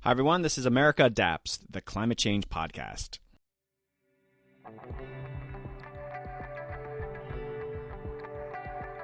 Hi, everyone. This is America Adapts, the climate change podcast.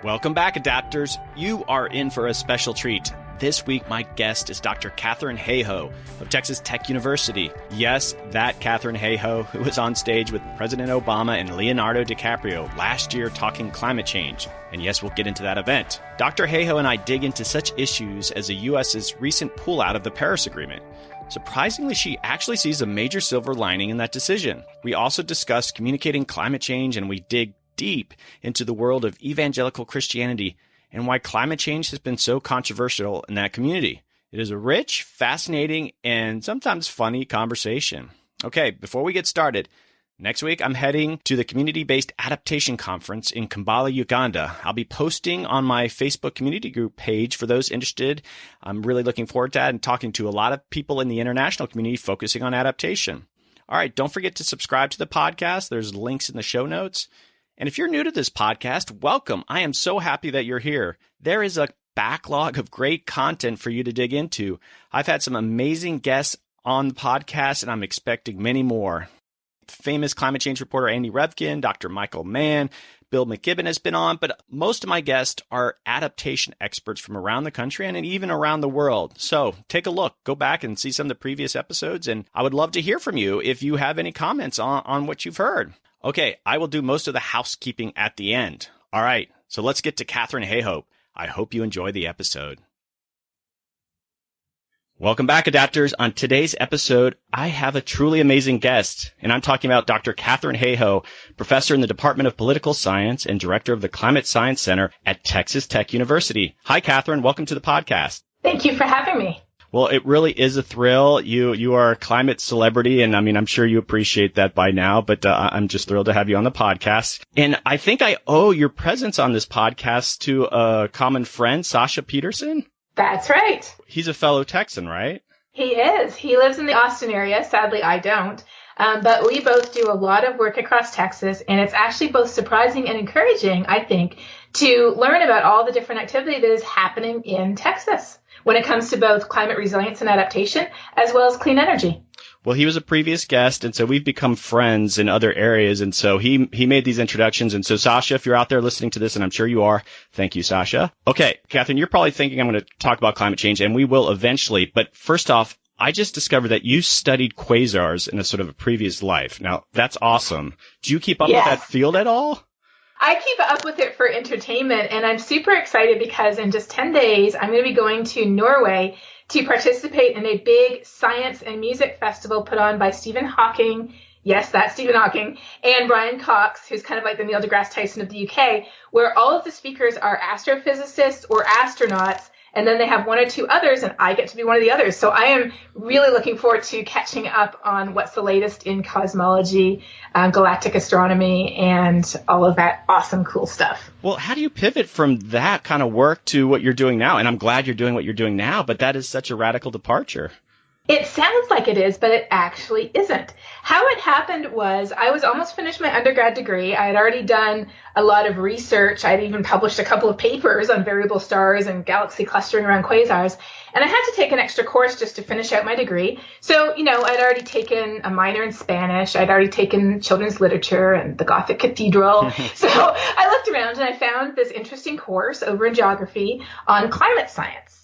Welcome back, Adapters. You are in for a special treat. This week, my guest is Dr. Katharine Hayhoe of Texas Tech University. Yes, that Katharine Hayhoe who was on stage with President Obama and Leonardo DiCaprio last year talking climate change. And yes, we'll get into that event. Dr. Hayhoe and I dig into such issues as the U.S.'s recent pullout of the Paris Agreement. Surprisingly, she actually sees a major silver lining in that decision. We also discuss communicating climate change, and we dig deep into the world of evangelical Christianity and why climate change has been so controversial in that community. It is a rich, fascinating, and sometimes funny conversation. Okay, before we get started, next week I'm heading to the community-based adaptation conference in Kampala, Uganda. I'll be posting on my Facebook community group page for those interested. I'm really looking forward to that and talking to a lot of people in the international community focusing on adaptation. All right, don't forget to subscribe to the podcast. There's links in the show notes. And if you're new to this podcast, welcome. I am so happy that you're here. There is a backlog of great content for you to dig into. I've had some amazing guests on the podcast, and I'm expecting many more. Famous climate change reporter Andy Revkin, Dr. Michael Mann, Bill McKibben has been on, but most of my guests are adaptation experts from around the country and even around the world. So take a look, go back and see some of the previous episodes, and I would love to hear from you if you have any comments on what you've heard. Okay, I will do most of the housekeeping at the end. All right, so let's get to Katharine Hayhoe. I hope you enjoy the episode. Welcome back, Adapters. On today's episode, I have a truly amazing guest, and I'm talking about Dr. Katharine Hayhoe, professor in the Department of Political Science and director of the Climate Science Center at Texas Tech University. Hi, Katharine. Welcome to the podcast. Thank you for having me. Well, it really is a thrill. You are a climate celebrity, and I mean, I'm sure you appreciate that by now, but I'm just thrilled to have you on the podcast. And I think I owe your presence on this podcast to a common friend, Sasha Peterson. That's right. He's a fellow Texan, right? He is. He lives in the Austin area. Sadly, I don't. But we both do a lot of work across Texas, and it's actually both surprising and encouraging, I think, to learn about all the different activity that is happening in Texas when it comes to both climate resilience and adaptation, as well as clean energy. Well, he was a previous guest, and so we've become friends in other areas, and so he made these introductions. And so, Sasha, if you're out there listening to this, and I'm sure you are, thank you, Sasha. Okay, Katharine, you're probably thinking I'm going to talk about climate change, and we will eventually. But first off, I just discovered that you studied quasars in a sort of a previous life. Now, that's awesome. Do you keep up with that field at all? I keep up with it for entertainment, and I'm super excited because in just 10 days, I'm going to be going to Norway to participate in a big science and music festival put on by Stephen Hawking. Yes, that's Stephen Hawking, and Brian Cox, who's kind of like the Neil deGrasse Tyson of the UK, where all of the speakers are astrophysicists or astronauts, and then they have one or two others, and I get to be one of the others. So I am really looking forward to catching up on what's the latest in cosmology, galactic astronomy, and all of that awesome, cool stuff. Well, how do you pivot from that kind of work to what you're doing now? And I'm glad you're doing what you're doing now, but that is such a radical departure. It sounds like it is, but it actually isn't. How it happened was I was almost finished my undergrad degree. I had already done a lot of research. I had even published a couple of papers on variable stars and galaxy clustering around quasars. And I had to take an extra course just to finish out my degree. So, I'd already taken a minor in Spanish. I'd already taken children's literature and the Gothic cathedral. So I looked around and I found this interesting course over in geography on climate science.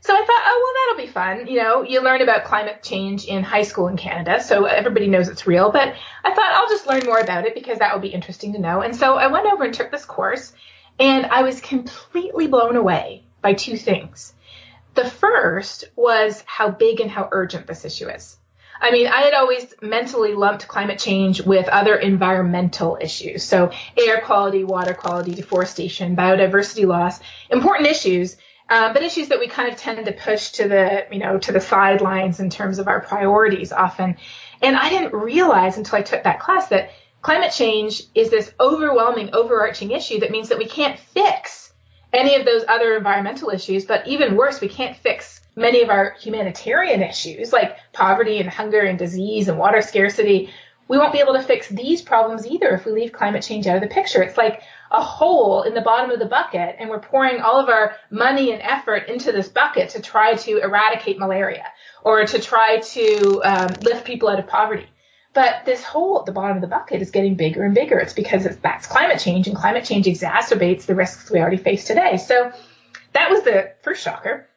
So I thought, oh, well, that'll be fun. You learn about climate change in high school in Canada, so everybody knows it's real. But I thought I'll just learn more about it because that would be interesting to know. And so I went over and took this course, and I was completely blown away by two things. The first was how big and how urgent this issue is. I mean, I had always mentally lumped climate change with other environmental issues. So air quality, water quality, deforestation, biodiversity loss, important issues. But issues that we kind of tend to push to the sidelines in terms of our priorities often. And I didn't realize until I took that class that climate change is this overwhelming, overarching issue that means that we can't fix any of those other environmental issues. But even worse, we can't fix many of our humanitarian issues like poverty and hunger and disease and water scarcity we won't be able to fix these problems either if we leave climate change out of the picture. It's like a hole in the bottom of the bucket, and we're pouring all of our money and effort into this bucket to try to eradicate malaria or to try to lift people out of poverty. But this hole at the bottom of the bucket is getting bigger and bigger. It's because that's climate change, and climate change exacerbates the risks we already face today. So that was the first shocker.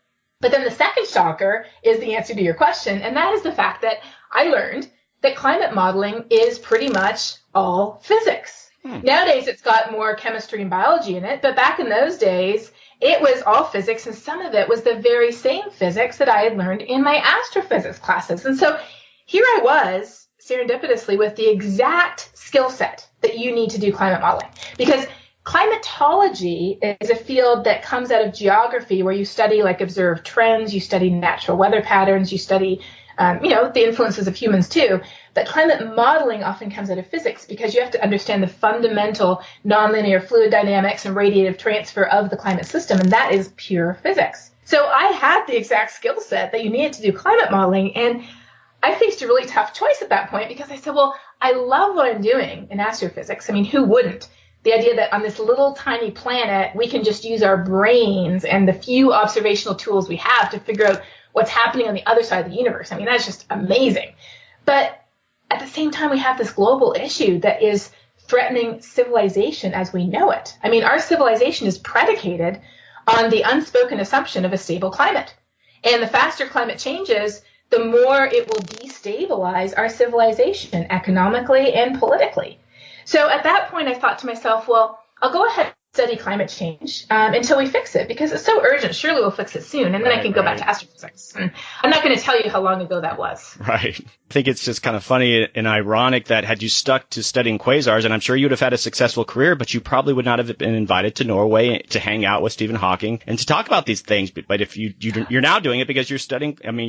But then the second shocker is the answer to your question, and that is the fact that I learned that climate modeling is pretty much all physics. Nowadays, it's got more chemistry and biology in it, but back in those days, it was all physics, and some of it was the very same physics that I had learned in my astrophysics classes. And so here I was, serendipitously, with the exact skill set that you need to do climate modeling. Because climatology is a field that comes out of geography, where you study, like, observed trends, you study natural weather patterns, you study the influences of humans too. But climate modeling often comes out of physics, because you have to understand the fundamental nonlinear fluid dynamics and radiative transfer of the climate system, and that is pure physics. So I had the exact skill set that you needed to do climate modeling, and I faced a really tough choice at that point, because I said, well, I love what I'm doing in astrophysics. I mean, who wouldn't? The idea that on this little tiny planet, we can just use our brains and the few observational tools we have to figure out what's happening on the other side of the universe. I mean, that's just amazing. But at the same time, we have this global issue that is threatening civilization as we know it. I mean, our civilization is predicated on the unspoken assumption of a stable climate. And the faster climate changes, the more it will destabilize our civilization economically and politically. So at that point, I thought to myself, well, I'll go ahead and study climate change until we fix it, because it's so urgent. Surely we'll fix it soon, and then I can go back to astrophysics. And I'm not going to tell you how long ago that was. Right. I think it's just kind of funny and ironic that had you stuck to studying quasars, and I'm sure you would have had a successful career, but you probably would not have been invited to Norway to hang out with Stephen Hawking and to talk about these things. But if you're now doing it because you're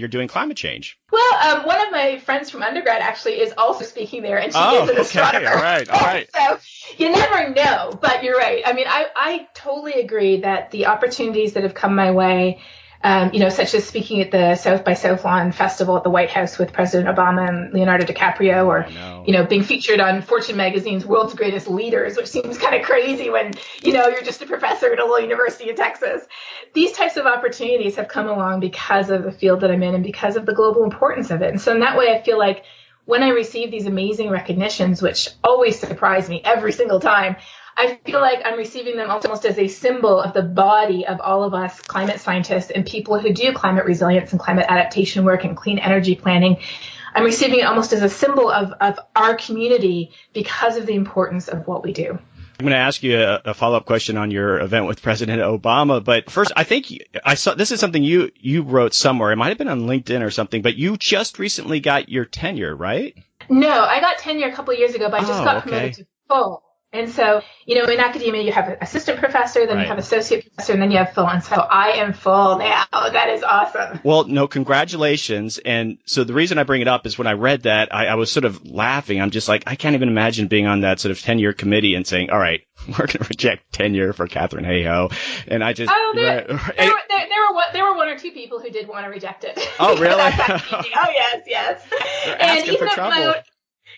doing climate change. Well, one of my friends from undergrad actually is also speaking there, and she is an astronomer. All right. So you never know, but you're right. I mean, I totally agree that the opportunities that have come my way, such as speaking at the South by Southlawn Festival at the White House with President Obama and Leonardo DiCaprio, or, being featured on Fortune magazine's World's Greatest Leaders, which seems kind of crazy when, you're just a professor at a little university in Texas. These types of opportunities have come along because of the field that I'm in and because of the global importance of it. And so in that way, I feel like when I receive these amazing recognitions, which always surprise me every single time, I feel like I'm receiving them almost as a symbol of the body of all of us climate scientists and people who do climate resilience and climate adaptation work and clean energy planning. I'm receiving it almost as a symbol of our community because of the importance of what we do. I'm going to ask you a follow-up question on your event with President Obama, but first, I think I saw this is something you wrote somewhere. It might have been on LinkedIn or something, but you just recently got your tenure, right? No, I got tenure a couple of years ago, but I just got promoted to full. And so, in academia, you have an assistant professor, then you have associate professor, and then you have full. And so I am full now. That is awesome. Well, no, congratulations. And so the reason I bring it up is when I read that, I was sort of laughing. I'm just like, I can't even imagine being on that sort of 10-year committee and saying, all right, we're going to reject tenure for Katharine Hayhoe. And I just... Oh, there were one or two people who did want to reject it. Oh, really? Oh, yes. They're asking for trouble.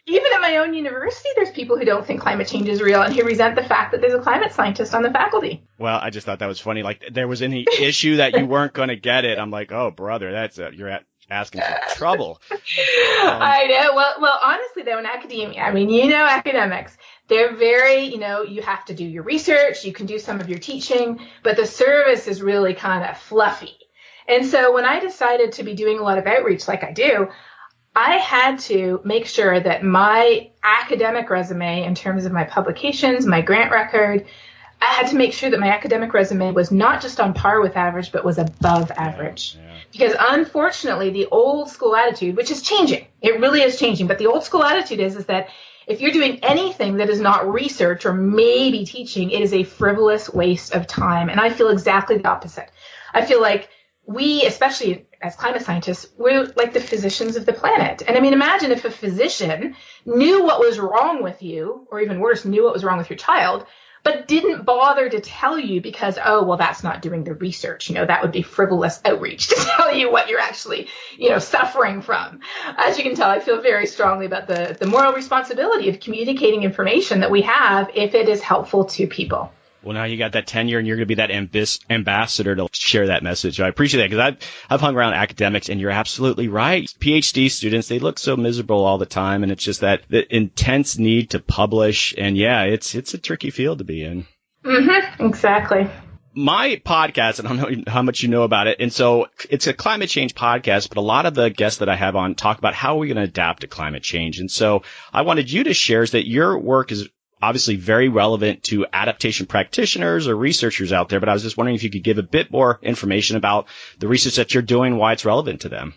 Even at my own university, there's people who don't think climate change is real and who resent the fact that there's a climate scientist on the faculty. Well, I just thought that was funny. Like, there was any issue that you weren't going to get it. I'm like, oh, brother, you're asking for trouble. I know. Well, honestly, though, in academia, I mean, academics, they're very, you have to do your research, you can do some of your teaching, but the service is really kind of fluffy. And so when I decided to be doing a lot of outreach like I do, I had to make sure that my academic resume, in terms of my publications, my grant record, I had to make sure that my academic resume was not just on par with average, but was above average. Yeah. Because unfortunately, the old school attitude, which is changing, it really is changing, but the old school attitude is that if you're doing anything that is not research or maybe teaching, it is a frivolous waste of time. And I feel exactly the opposite. I feel like we, especially as climate scientists, we're like the physicians of the planet. And I mean, imagine if a physician knew what was wrong with you, or even worse, knew what was wrong with your child, but didn't bother to tell you because, oh, well, that's not doing the research. That would be frivolous outreach to tell you what you're actually, suffering from. As you can tell, I feel very strongly about the moral responsibility of communicating information that we have if it is helpful to people. Well, now you got that tenure and you're going to be that ambassador to share that message. I appreciate that because I've hung around academics and you're absolutely right. PhD students, they look so miserable all the time. And it's just that the intense need to publish. And yeah, it's a tricky field to be in. Mm-hmm, exactly. My podcast, and I don't know how much you know about it. And so it's a climate change podcast, but a lot of the guests that I have on talk about how are we going to adapt to climate change. And so I wanted you to share is that your work is obviously very relevant to adaptation practitioners or researchers out there, but I was just wondering if you could give a bit more information about the research that you're doing, why it's relevant to them.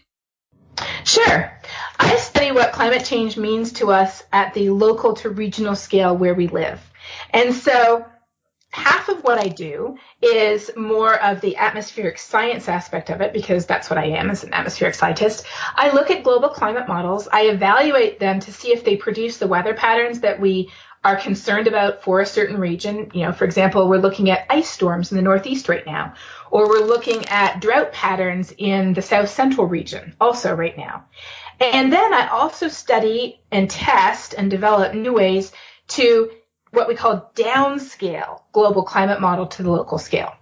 Sure. I study what climate change means to us at the local to regional scale where we live. And so half of what I do is more of the atmospheric science aspect of it, because that's what I am as an atmospheric scientist. I look at global climate models. I evaluate them to see if they produce the weather patterns that we are concerned about for a certain region. For example, we're looking at ice storms in the Northeast right now, or we're looking at drought patterns in the South Central region also right now. And then I also study and test and develop new ways to what we call downscale global climate model to the local scale.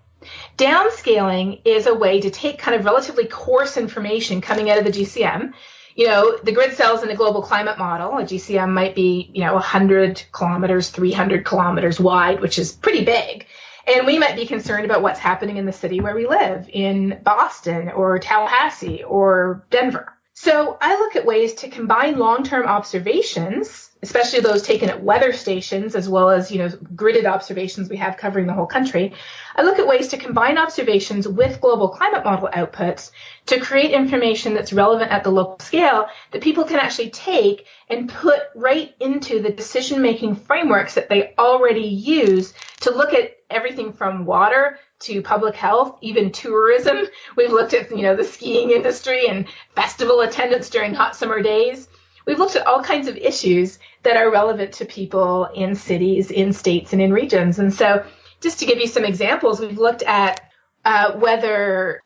Downscaling is a way to take kind of relatively coarse information coming out of the GCM. The grid cells in a global climate model, a GCM might be, 100 kilometers, 300 kilometers wide, which is pretty big. And we might be concerned about what's happening in the city where we live, in Boston or Tallahassee or Denver. So I look at ways to combine long-term observations, especially those taken at weather stations, as well as, gridded observations we have covering the whole country. I look at ways to combine observations with global climate model outputs to create information that's relevant at the local scale that people can actually take and put right into the decision-making frameworks that they already use to look at everything from water to public health, even tourism. We've looked at, the skiing industry and festival attendance during hot summer days. We've looked at all kinds of issues that are relevant to people in cities, in states, and in regions. And so just to give you some examples, we've looked at the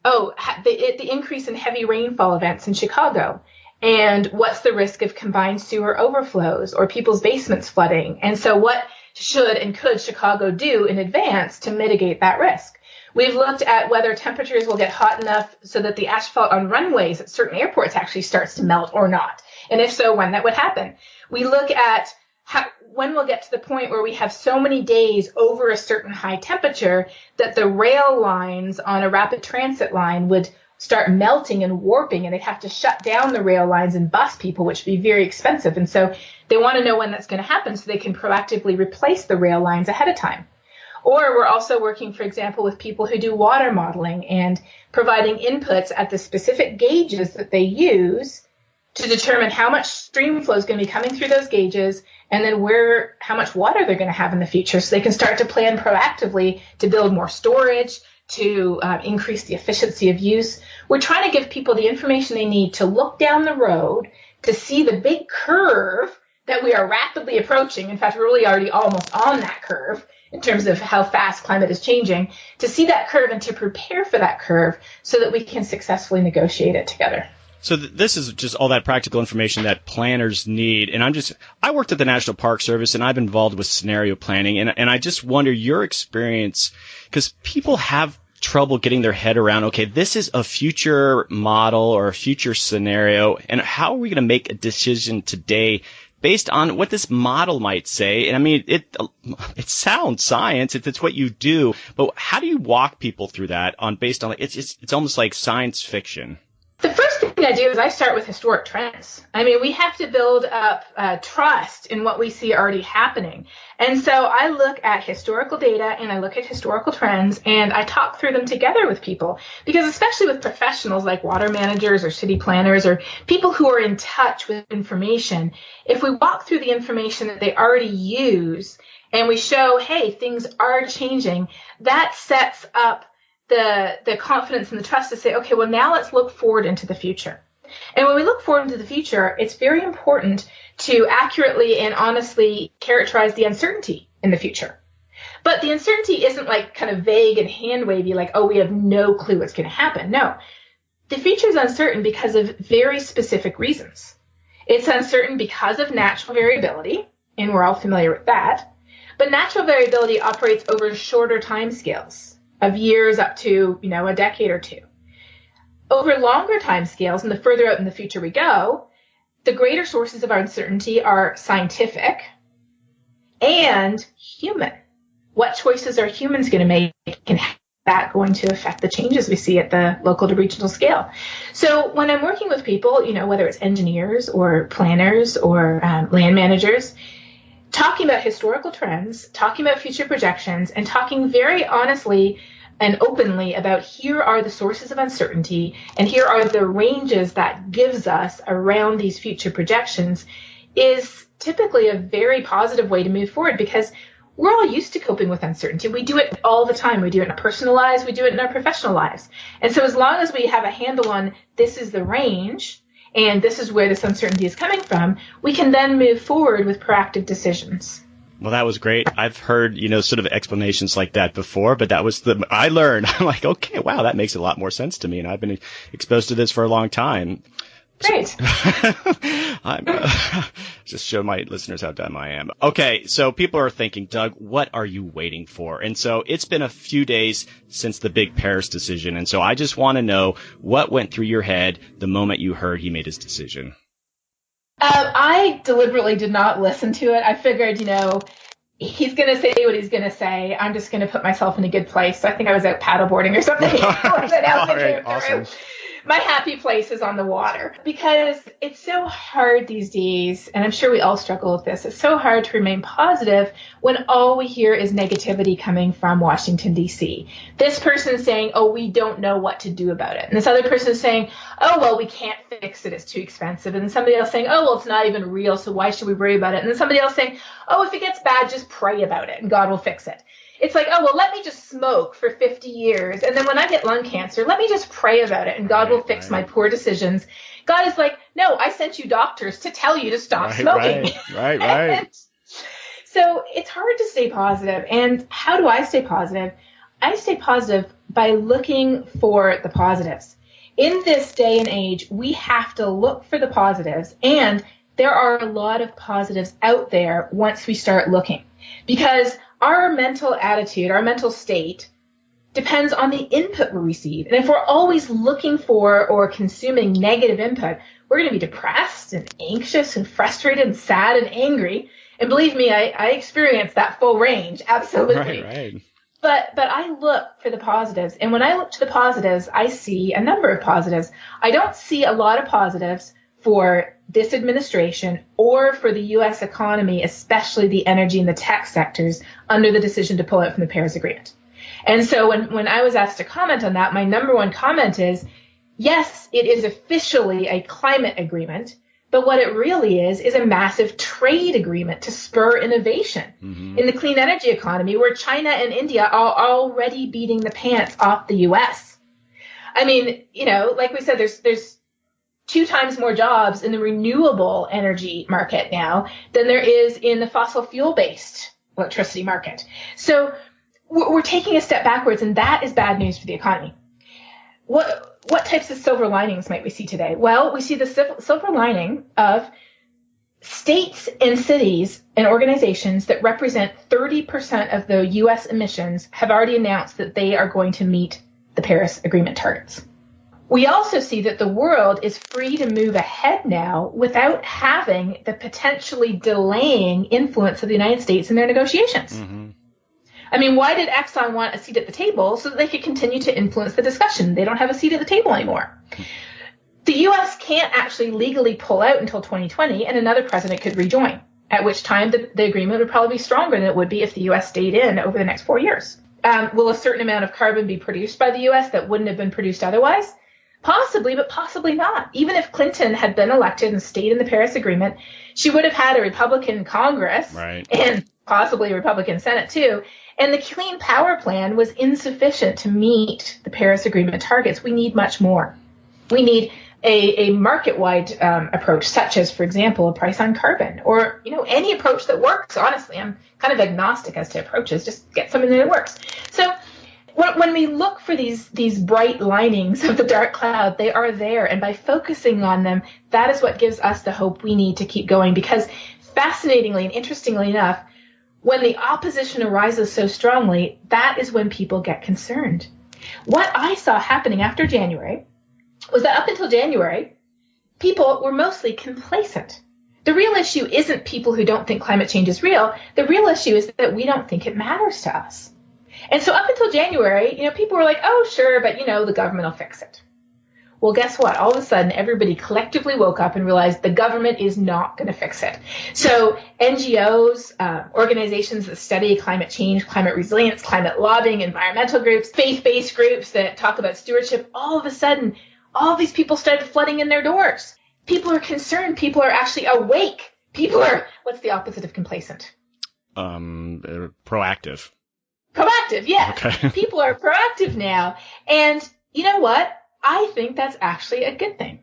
increase in heavy rainfall events in Chicago. And what's the risk of combined sewer overflows or people's basements flooding? And so what should and could Chicago do in advance to mitigate that risk? We've looked at whether temperatures will get hot enough so that the asphalt on runways at certain airports actually starts to melt or not. And if so, when that would happen. We look at when we'll get to the point where we have so many days over a certain high temperature that the rail lines on a rapid transit line would start melting and warping, and they'd have to shut down the rail lines and bus people, which would be very expensive. And so they want to know when that's going to happen so they can proactively replace the rail lines ahead of time. Or we're also working, for example, with people who do water modeling and providing inputs at the specific gauges that they use to determine how much stream flow is going to be coming through those gauges and then how much water they're going to have in the future, so they can start to plan proactively to build more storage, to increase the efficiency of use. We're trying to give people the information they need to look down the road, to see the big curve that we are rapidly approaching. In fact, we're really already almost on that curve in terms of how fast climate is changing, to see that curve and to prepare for that curve so that we can successfully negotiate it together. So this is just all that practical information that planners need. And I worked at the National Park Service, and I've been involved with scenario planning. And I just wonder your experience, because people have trouble getting their head around, okay, this is a future model or a future scenario, and how are we going to make a decision today based on what this model might say? And I mean, it sounds science, it's what you do, but how do you walk people through that based on it's almost like science fiction? The first thing I do is I start with historic trends. I mean, we have to build up trust in what we see already happening. And so I look at historical data and I look at historical trends and I talk through them together with people, because especially with professionals like water managers or city planners or people who are in touch with information, if we walk through the information that they already use and we show, hey, things are changing, that sets up the confidence and the trust to say, okay, well, now let's look forward into the future. And when we look forward into the future, it's very important to accurately and honestly characterize the uncertainty in the future. But the uncertainty isn't like kind of vague and hand wavy, like, oh, we have no clue what's going to happen. No, the future is uncertain because of very specific reasons. It's uncertain because of natural variability, and we're all familiar with that. But natural variability operates over shorter timescales of years up to, a decade or two. Over longer timescales, and the further out in the future we go, the greater sources of uncertainty are scientific and human. What choices are humans going to make, and how is that going to affect the changes we see at the local to regional scale? So when I'm working with people, whether it's engineers or planners or land managers, talking about historical trends, talking about future projections, and talking very honestly and openly about here are the sources of uncertainty and here are the ranges that gives us around these future projections is typically a very positive way to move forward, because we're all used to coping with uncertainty. We do it all the time. We do it in our personal lives. We do it in our professional lives. And so as long as we have a handle on this is the range and this is where this uncertainty is coming from, we can then move forward with proactive decisions. Well, that was great. I've heard, sort of explanations like that before, but that was I learned. I'm like, okay, wow, that makes a lot more sense to me. And I've been exposed to this for a long time. Great. I'm just show my listeners how dumb I am. Okay, so people are thinking, Doug, what are you waiting for? And so it's been a few days since the big Paris decision. And so I just want to know what went through your head the moment you heard he made his decision. I deliberately did not listen to it. I figured, he's going to say what he's going to say. I'm just going to put myself in a good place. So I think I was out paddleboarding or something. All right, awesome. My happy place is on the water, because it's so hard these days, and I'm sure we all struggle with this. It's so hard to remain positive when all we hear is negativity coming from Washington, D.C. This person is saying, oh, we don't know what to do about it. And this other person is saying, oh, well, we can't fix it. It's too expensive. And then somebody else saying, oh, well, it's not even real, so why should we worry about it? And then somebody else saying, oh, if it gets bad, just pray about it and God will fix it. It's like, oh, well, let me just smoke for 50 years. And then when I get lung cancer, let me just pray about it and God will fix my poor decisions. God is like, no, I sent you doctors to tell you to stop smoking. Right. So it's hard to stay positive. And how do I stay positive? I stay positive by looking for the positives. In this day and age, we have to look for the positives. And there are a lot of positives out there once we start looking. Because our mental attitude, our mental state, depends on the input we receive. And if we're always looking for or consuming negative input, we're going to be depressed and anxious and frustrated and sad and angry. And believe me, I experience that full range, absolutely. Right. But I look for the positives. And when I look to the positives, I see a number of positives. I don't see a lot of positives for this administration or for the U.S. economy, especially the energy and the tech sectors, under the decision to pull out from the Paris Agreement. And so when I was asked to comment on that, my number one comment is, yes, it is officially a climate agreement, but what it really is a massive trade agreement to spur innovation in the clean energy economy, where China and India are already beating the pants off the U.S. I mean, like we said, there's 2 times more jobs in the renewable energy market now than there is in the fossil fuel-based electricity market. So we're taking a step backwards, and that is bad news for the economy. What types of silver linings might we see today? Well, we see the silver lining of states and cities and organizations that represent 30% of the U.S. emissions have already announced that they are going to meet the Paris Agreement targets. We also see that the world is free to move ahead now without having the potentially delaying influence of the United States in their negotiations. I mean, why did Exxon want a seat at the table? So that they could continue to influence the discussion. They don't have a seat at the table anymore. The U.S. can't actually legally pull out until 2020, and another president could rejoin, at which time the agreement would probably be stronger than it would be if the U.S. stayed in over the next 4 years. Will a certain amount of carbon be produced by the U.S. that wouldn't have been produced otherwise? Possibly, but possibly not. Even if Clinton had been elected and stayed in the Paris Agreement, she would have had a Republican Congress and possibly a Republican Senate too. And the Clean Power Plan was insufficient to meet the Paris Agreement targets. We need much more. We need a market-wide approach, such as, for example, a price on carbon, or any approach that works. Honestly, I'm kind of agnostic as to approaches. Just get something that works. So when we look for these bright linings of the dark cloud, they are there, and by focusing on them, that is what gives us the hope we need to keep going. Because fascinatingly and interestingly enough, when the opposition arises so strongly, that is when people get concerned. What I saw happening after January was that up until January, people were mostly complacent. The real issue isn't people who don't think climate change is real. The real issue is that we don't think it matters to us. And so up until January, people were like, oh, sure, but, the government will fix it. Well, guess what? All of a sudden, everybody collectively woke up and realized the government is not going to fix it. So NGOs, organizations that study climate change, climate resilience, climate lobbying, environmental groups, faith-based groups that talk about stewardship, all of a sudden, all these people started flooding in their doors. People are concerned. People are actually awake. People are, what's the opposite of complacent? Proactive. Proactive, yes. Okay. People are proactive now. And you know what? I think that's actually a good thing.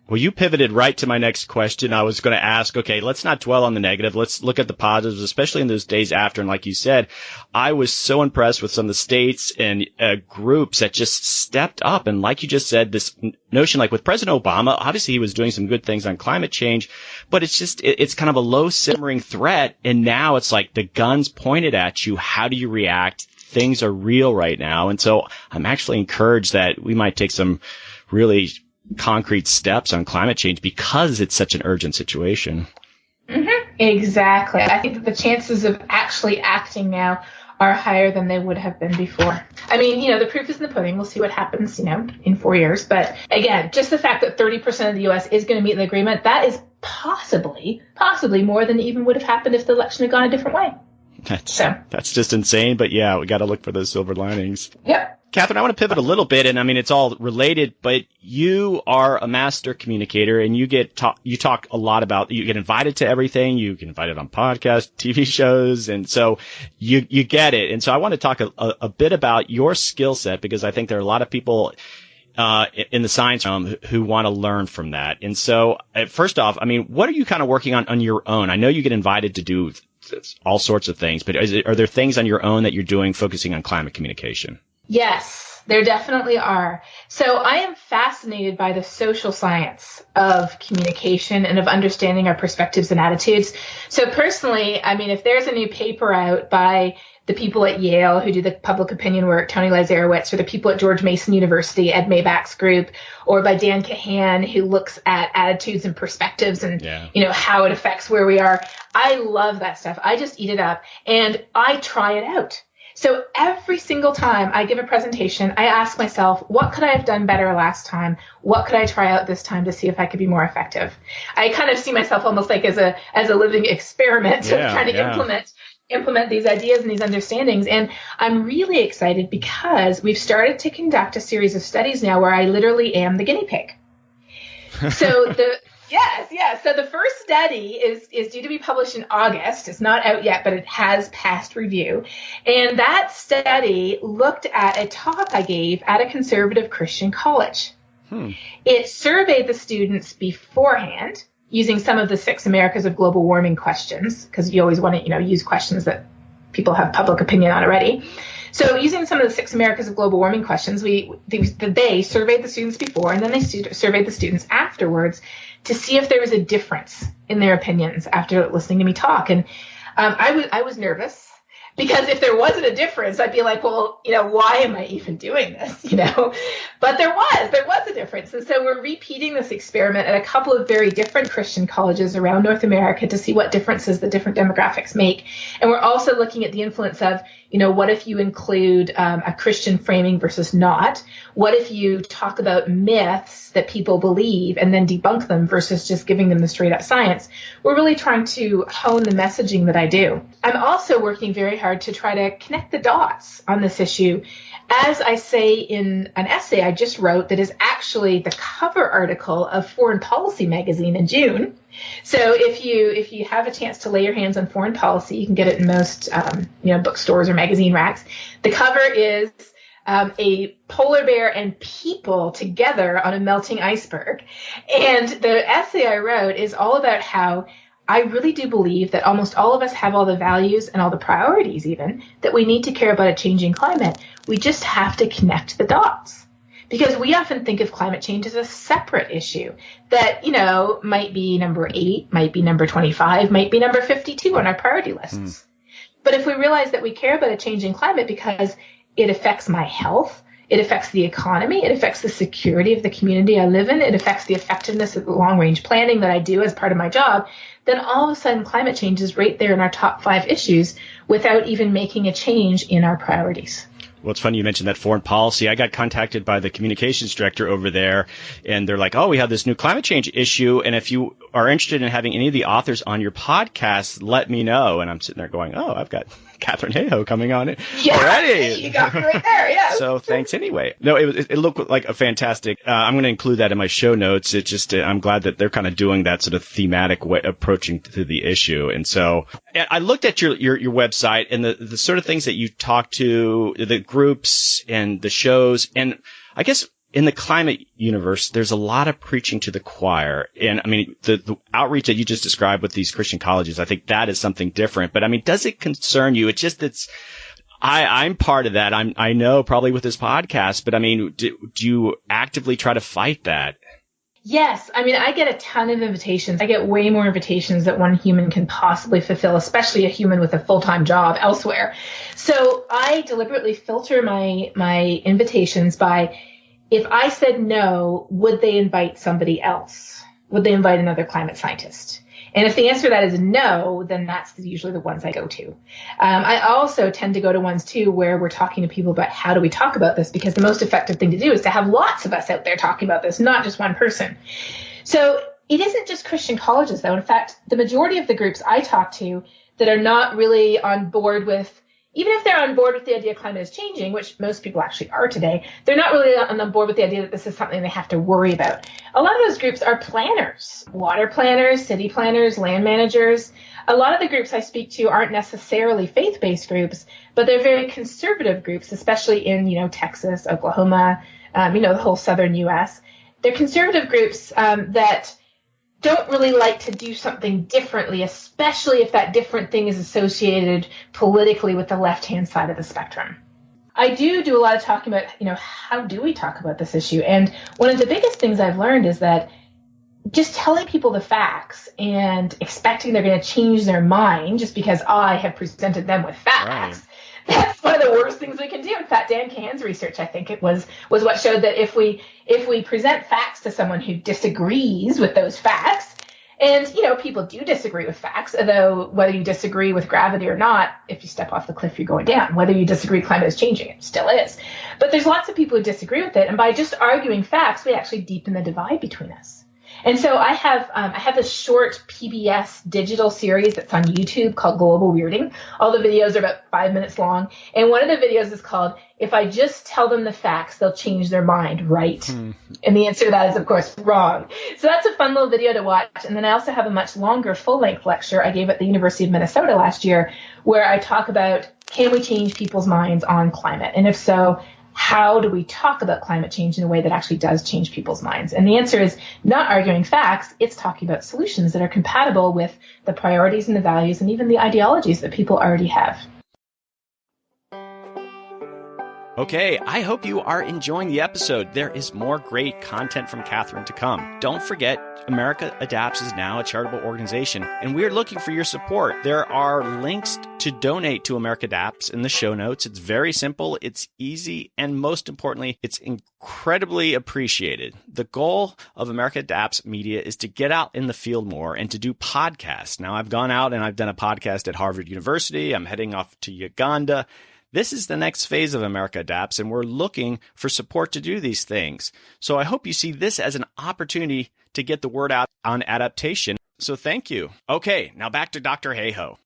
Well, you pivoted right to my next question. I was going to ask, okay, let's not dwell on the negative. Let's look at the positives, especially in those days after. And like you said, I was so impressed with some of the states and groups that just stepped up. And like you just said, this notion, like with President Obama, obviously he was doing some good things on climate change, but it's kind of a low simmering threat. And now it's like the gun's pointed at you. How do you react? Things are real right now. And so I'm actually encouraged that we might take some really concrete steps on climate change because it's such an urgent situation. Mm-hmm. Exactly. I think that the chances of actually acting now are higher than they would have been before. I mean, the proof is in the pudding. We'll see what happens, in 4 years. But again, just the fact that 30% of the U.S. is going to meet the agreement, that is possibly more than even would have happened if the election had gone a different way. That's just insane. But yeah, we got to look for those silver linings. Yep. Katharine, I want to pivot a little bit, and I mean, it's all related, but you are a master communicator, and you talk a lot about, you get invited to everything, you get invited on podcasts, TV shows, and so you get it. And so I want to talk a bit about your skill set, because I think there are a lot of people in the science realm who want to learn from that. And so first off, I mean, what are you kind of working on your own? I know you get invited to do all sorts of things, but are there things on your own that you're doing focusing on climate communication? Yes, there definitely are. So I am fascinated by the social science of communication and of understanding our perspectives and attitudes. So personally, I mean, if there's a new paper out by the people at Yale who do the public opinion work, Tony Lazarowitz, or the people at George Mason University, Ed Maybach's group, or by Dan Kahan, who looks at attitudes and perspectives and, how it affects where we are. I love that stuff. I just eat it up and I try it out. So every single time I give a presentation, I ask myself, what could I have done better last time? What could I try out this time to see if I could be more effective? I kind of see myself almost like as a living experiment of trying to implement these ideas and these understandings. And I'm really excited because we've started to conduct a series of studies now where I literally am the guinea pig. So Yes. So the first study is due to be published in August. It's not out yet, but it has passed review. And that study looked at a talk I gave at a conservative Christian college. It surveyed the students beforehand using some of the 6 Americas of global warming questions, because you always want to, use questions that people have public opinion on already. So using some of the 6 Americas of global warming questions, they surveyed the students before, and then they surveyed the students afterwards to see if there was a difference in their opinions after listening to me talk. And I was nervous because if there wasn't a difference, I'd be like, well, why am I even doing this? But there was a difference. And so we're repeating this experiment at a couple of very different Christian colleges around North America to see what differences the different demographics make. And we're also looking at the influence of, what if you include a Christian framing versus not? What if you talk about myths that people believe and then debunk them versus just giving them the straight up science? We're really trying to hone the messaging that I do. I'm also working very hard to try to connect the dots on this issue. As I say in an essay I just wrote that is actually the cover article of Foreign Policy magazine in June. So if you have a chance to lay your hands on Foreign Policy, you can get it in most bookstores or magazine racks. The cover is a polar bear and people together on a melting iceberg. And the essay I wrote is all about how I really do believe that almost all of us have all the values and all the priorities even that we need to care about a changing climate. We just have to connect the dots. Because we often think of climate change as a separate issue that, might be number 8, might be number 25, might be number 52 on our priority lists. But if we realize that we care about a changing climate because it affects my health, it affects the economy, it affects the security of the community I live in, it affects the effectiveness of the long-range planning that I do as part of my job, then all of a sudden climate change is right there in our top 5 issues without even making a change in our priorities. Well, it's funny you mentioned that foreign policy. I got contacted by the communications director over there, and they're like, oh, we have this new climate change issue, and if you are interested in having any of the authors on your podcast, let me know. And I'm sitting there going, oh, I've got Katharine Hayhoe coming on it already. You got me right there, yeah. So thanks anyway. No, it looked like a fantastic. I'm going to include that in my show notes. It's just I'm glad that they're kind of doing that sort of thematic way approaching to the issue. And so I looked at your website and the sort of things that you talk to, the groups and the shows, and I guess in the climate universe, there's a lot of preaching to the choir. And I mean, the outreach that you just described with these Christian colleges, I think that is something different. But I mean, does it concern you? I'm part of that. I know probably with this podcast, but I mean, do you actively try to fight that? Yes. I mean, I get a ton of invitations. I get way more invitations that one human can possibly fulfill, especially a human with a full-time job elsewhere. So I deliberately filter my invitations by, if I said no, would they invite somebody else? Would they invite another climate scientist? And if the answer to that is no, then that's usually the ones I go to. I also tend to go to ones, too, where we're talking to people about how do we talk about this, because the most effective thing to do is to have lots of us out there talking about this, not just one person. So it isn't just Christian colleges, though. In fact, the majority of the groups I talk to that are not really on board with, even if they're on board with the idea climate is changing, which most people actually are today, they're not really on board with the idea that this is something they have to worry about. A lot of those groups are planners, water planners, city planners, land managers. A lot of the groups I speak to aren't necessarily faith-based groups, but they're very conservative groups, especially in, Texas, Oklahoma, the whole southern U.S. They're conservative groups that don't really like to do something differently, especially if that different thing is associated politically with the left-hand side of the spectrum. I do a lot of talking about, how do we talk about this issue? And one of the biggest things I've learned is that just telling people the facts and expecting they're going to change their mind just because I have presented them with facts, that's one of the worst things we can do. In fact, Dan Cahan's research, I think it was what showed that if we present facts to someone who disagrees with those facts, and, people do disagree with facts, although whether you disagree with gravity or not, if you step off the cliff, you're going down. Whether you disagree climate is changing, it still is. But there's lots of people who disagree with it. And by just arguing facts, we actually deepen the divide between us. And so I have this short PBS digital series that's on YouTube called Global Weirding. All the videos are about 5 minutes long. And one of the videos is called, If I Just Tell Them the Facts, They'll Change Their Mind, Right? And the answer to that is, of course, wrong. So that's a fun little video to watch. And then I also have a much longer full-length lecture I gave at the University of Minnesota last year where I talk about, can we change people's minds on climate? And if so, how do we talk about climate change in a way that actually does change people's minds? And the answer is not arguing facts. It's talking about solutions that are compatible with the priorities and the values and even the ideologies that people already have. Okay, I hope you are enjoying the episode. There is more great content from Katharine to come. Don't forget, America Adapts is now a charitable organization, and we're looking for your support. There are links to donate to America Adapts in the show notes. It's very simple, it's easy, and most importantly, it's incredibly appreciated. The goal of America Adapts Media is to get out in the field more and to do podcasts. Now, I've gone out and I've done a podcast at Harvard University. I'm heading off to Uganda. This is the next phase of America Adapts, and we're looking for support to do these things. So I hope you see this as an opportunity to get the word out on adaptation. So thank you. Okay, now back to Dr. Hayhoe.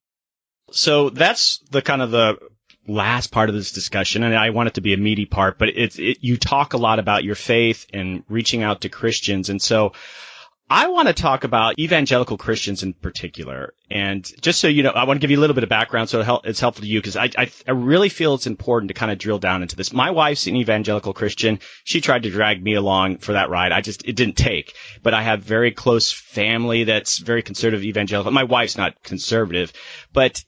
So that's the kind of the last part of this discussion, and I want it to be a meaty part, but you talk a lot about your faith and reaching out to Christians. And so I want to talk about evangelical Christians in particular. And just so you know, I want to give you a little bit of background so it's helpful to you, because I really feel it's important to kind of drill down into this. My wife's an evangelical Christian. She tried to drag me along for that ride. It didn't take. But I have very close family that's very conservative evangelical. My wife's not conservative, but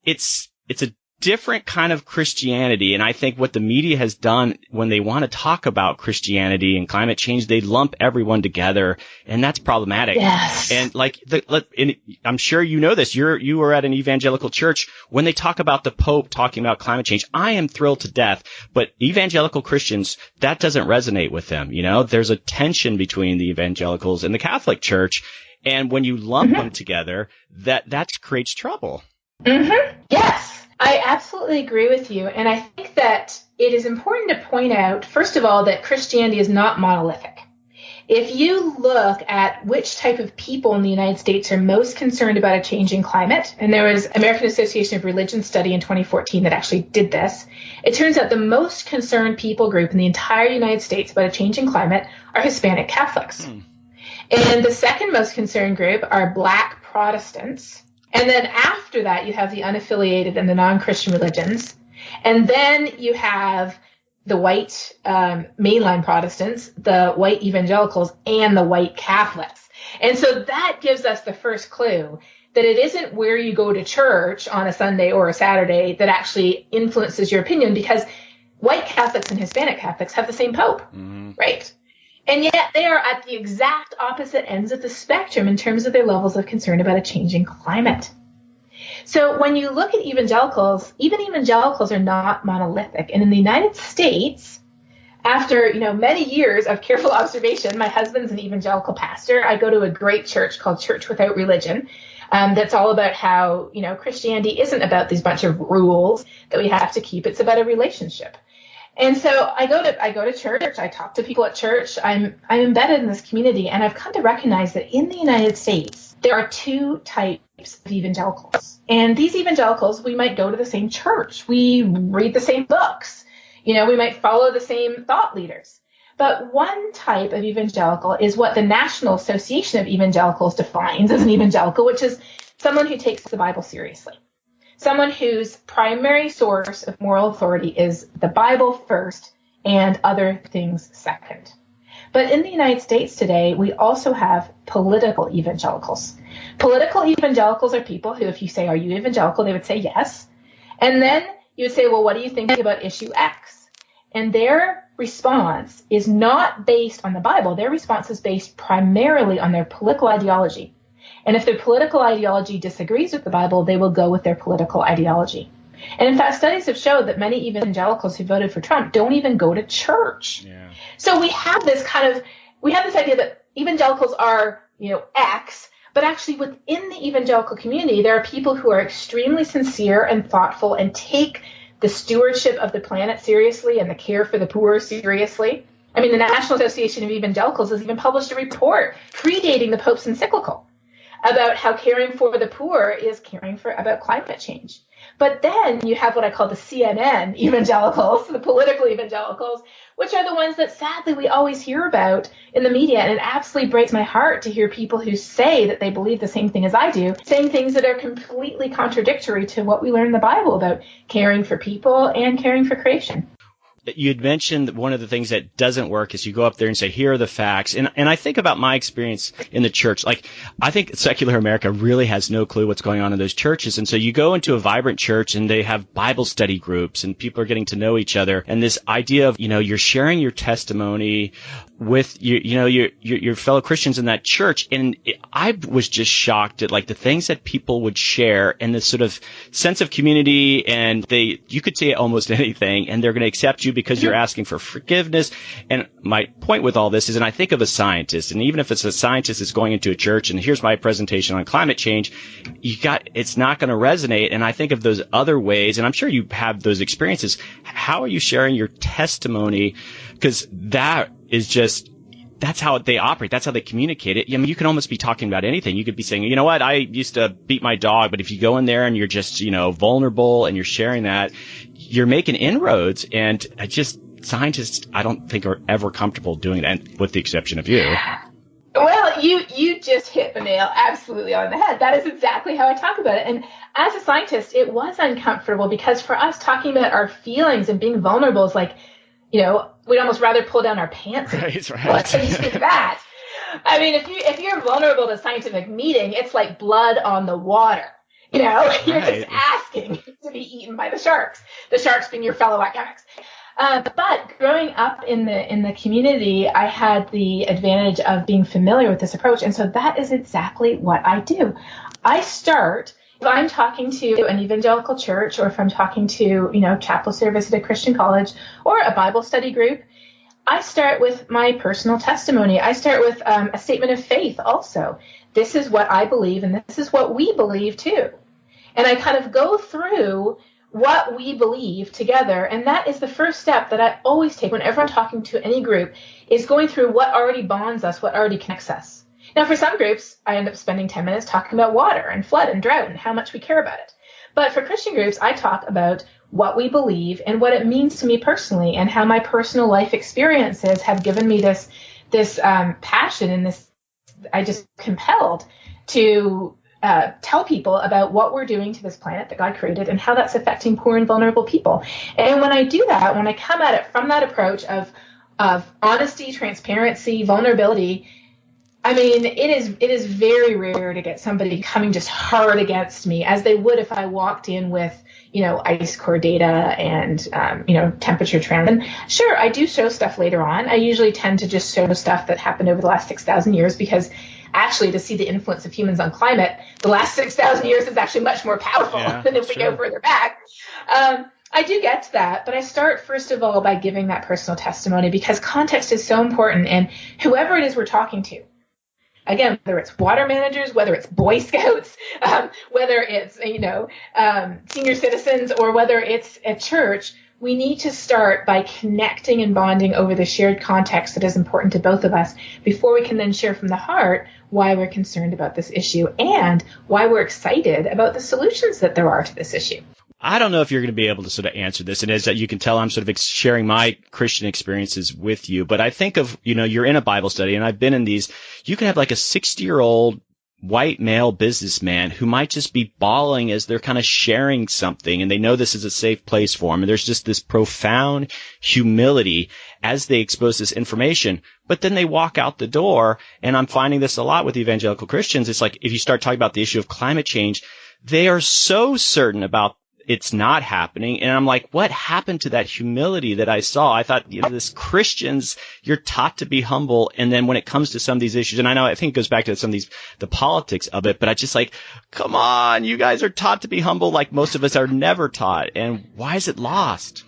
it's a different kind of Christianity. And I think what the media has done when they want to talk about Christianity and climate change, they lump everyone together, and that's problematic. Yes. And I'm sure you know this. You were at an evangelical church. When they talk about the Pope talking about climate change, I am thrilled to death. But evangelical Christians, that doesn't resonate with them. You know, there's a tension between the evangelicals and the Catholic Church. And when you lump them together, that creates trouble. Mm-hmm. Yes. I absolutely agree with you. And I think that it is important to point out, first of all, that Christianity is not monolithic. If you look at which type of people in the United States are most concerned about a changing climate, and there was American Association of Religion study in 2014 that actually did this, it turns out the most concerned people group in the entire United States about a changing climate are Hispanic Catholics. And the second most concerned group are Black Protestants. And then after that, you have the unaffiliated and the non-Christian religions. And then you have the white mainline Protestants, the white evangelicals, and the white Catholics. And so that gives us the first clue that it isn't where you go to church on a Sunday or a Saturday that actually influences your opinion, because white Catholics and Hispanic Catholics have the same Pope, right? And yet they are at the exact opposite ends of the spectrum in terms of their levels of concern about a changing climate. So when you look at evangelicals, even evangelicals are not monolithic. And in the United States, after many years of careful observation, my husband's an evangelical pastor. I go to a great church called Church Without Religion. That's all about how Christianity isn't about these bunch of rules that we have to keep. It's about a relationship. And so I go to church, I talk to people at church, I'm embedded in this community, and I've come to recognize that in the United States, there are two types of evangelicals. And these evangelicals, we might go to the same church, we read the same books, we might follow the same thought leaders. But one type of evangelical is what the National Association of Evangelicals defines as an evangelical, which is someone who takes the Bible seriously. Someone whose primary source of moral authority is the Bible first and other things second. But in the United States today, we also have political evangelicals. Political evangelicals are people who, if you say, are you evangelical, they would say yes. And then you would say, well, what do you think about issue X? And their response is not based on the Bible. Their response is based primarily on their political ideology. And if their political ideology disagrees with the Bible, they will go with their political ideology. And in fact, studies have showed that many evangelicals who voted for Trump don't even go to church. Yeah. So we have this idea that evangelicals are, X, but actually within the evangelical community, there are people who are extremely sincere and thoughtful and take the stewardship of the planet seriously and the care for the poor seriously. I mean, the National Association of Evangelicals has even published a report predating the Pope's encyclical about how caring for the poor is caring about climate change. But then you have what I call the CNN evangelicals, the political evangelicals, which are the ones that sadly we always hear about in the media. And it absolutely breaks my heart to hear people who say that they believe the same thing as I do, saying things that are completely contradictory to what we learn in the Bible about caring for people and caring for creation. You had mentioned one of the things that doesn't work is you go up there and say, here are the facts. And I think about my experience in the church. Like, I think secular America really has no clue what's going on in those churches. And so you go into a vibrant church and they have Bible study groups and people are getting to know each other. And this idea of, you're sharing your testimony with your fellow Christians in that church. And I was just shocked at the things that people would share and this sort of sense of community, and you could say almost anything and they're going to accept you because you're asking for forgiveness. And my point with all this is, and I think of a scientist, and even if it's a scientist that's going into a church and here's my presentation on climate change, it's not going to resonate. And I think of those other ways, and I'm sure you have those experiences. How are you sharing your testimony? Because that's how they operate. That's how they communicate it. I mean, you can almost be talking about anything. You could be saying, you know what, I used to beat my dog, but if you go in there and you're just, vulnerable and you're sharing that, you're making inroads. And scientists, I don't think are ever comfortable doing that, with the exception of you. Well, Well, you just hit the nail absolutely on the head. That is exactly how I talk about it. And as a scientist, it was uncomfortable because for us, talking about our feelings and being vulnerable is like, we'd almost rather pull down our pants. Right. What do you think of that? I mean, if you're vulnerable to a scientific meeting, it's like blood on the water. You're just asking to be eaten by the sharks being your fellow academics. But growing up in the community, I had the advantage of being familiar with this approach. And so that is exactly what I do. I start, if I'm talking to an evangelical church, or if I'm talking to, chapel service at a Christian college or a Bible study group, I start with my personal testimony. I start with a statement of faith also. This is what I believe, and this is what we believe too. And I kind of go through what we believe together, and that is the first step that I always take whenever I'm talking to any group, is going through what already bonds us, what already connects us. Now, for some groups, I end up spending 10 minutes talking about water and flood and drought and how much we care about it. But for Christian groups, I talk about what we believe and what it means to me personally, and how my personal life experiences have given me this passion and this, I just compelled to tell people about what we're doing to this planet that God created and how that's affecting poor and vulnerable people. And when I do that, when I come at it from that approach of honesty, transparency, vulnerability, I mean, it is very rare to get somebody coming just hard against me, as they would if I walked in with, ice core data and, temperature trend. And sure, I do show stuff later on. I usually tend to just show stuff that happened over the last 6,000 years, because actually, to see the influence of humans on climate, the last 6,000 years is actually much more powerful than if we go further back. I do get to that, but I start, first of all, by giving that personal testimony, because context is so important. And whoever it is we're talking to, again, whether it's water managers, whether it's Boy Scouts, whether it's, senior citizens, or whether it's a church, we need to start by connecting and bonding over the shared context that is important to both of us, before we can then share from the heart why we're concerned about this issue and why we're excited about the solutions that there are to this issue. I don't know if you're going to be able to sort of answer this, and as you can tell, I'm sort of sharing my Christian experiences with you, but I think of, you're in a Bible study, and I've been in these. You can have like a 60-year-old white male businessman who might just be bawling as they're kind of sharing something, and they know this is a safe place for them. And there's just this profound humility as they expose this information. But then they walk out the door, and I'm finding this a lot with evangelical Christians. It's like, if you start talking about the issue of climate change, they are so certain about it's not happening. And I'm like, what happened to that humility that I saw? I thought, this Christians, you're taught to be humble. And then when it comes to some of these issues, and I think it goes back to some of these, the politics of it, but I just like, come on, you guys are taught to be humble like most of us are never taught. And why is it lost?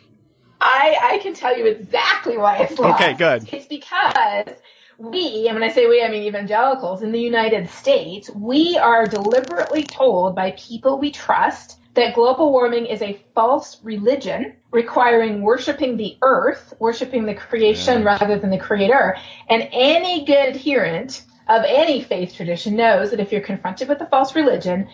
I can tell you exactly why it's lost. Okay, good. It's because we, and when I say we, I mean evangelicals in the United States, we are deliberately told by people we trust that global warming is a false religion requiring worshiping the earth, worshiping the creation rather than the creator. And any good adherent of any faith tradition knows that if you're confronted with a false religion,